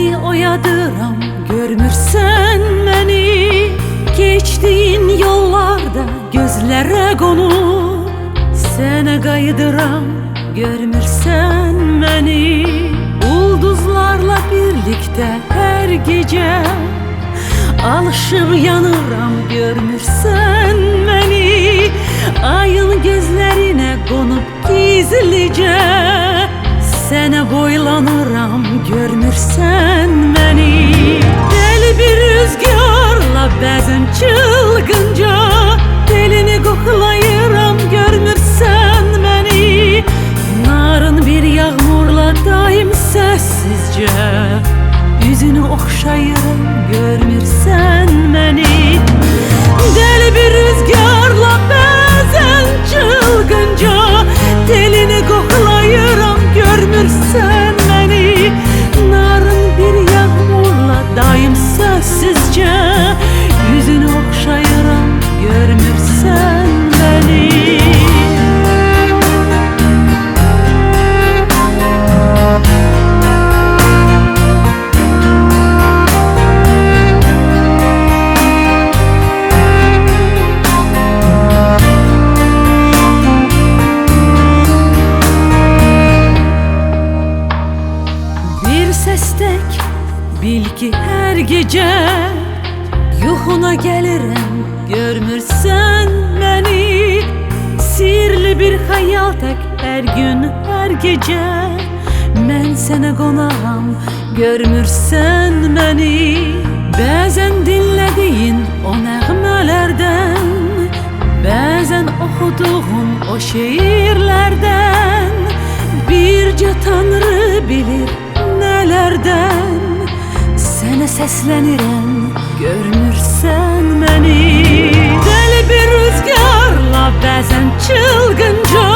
Seni oyadıram, görmürsen beni. Geçtiğin yollarda gözlere konup seni qaydıram, görmürsen beni. Ulduzlarla birlikte her gece alışıp yanıram, görmürsen beni. Ayın gözlerine konup gizlice sana boylanıram, görmürsen beni. Deli bir rüzgarla bəzən çılgınca telini koklayıram, görmürsen beni. Narın bir yağmurla daim sessizce yüzünü okşayıram, görmürsen beni. Deli bir rüzgarla bəzən çılgınca telini koklayıram, görmürsen beni. Narın bir yağmurla daim sessizce yüzünü okşayıram, görmürsen beni. Sestek bil ki her gece yuxuna gəlirəm, görmürsən beni. Sirli bir hayal tek her gün her gece mən sənə qonağam, görmürsən beni. Bəzən dinlədiyin o nəğmələrdən, bəzən oxuduğun o şiirlərdən bircə Tanrı bilir nelerden sana seslenirem, görmürsen beni. Deli bir rüzgarla bəzən çılgınca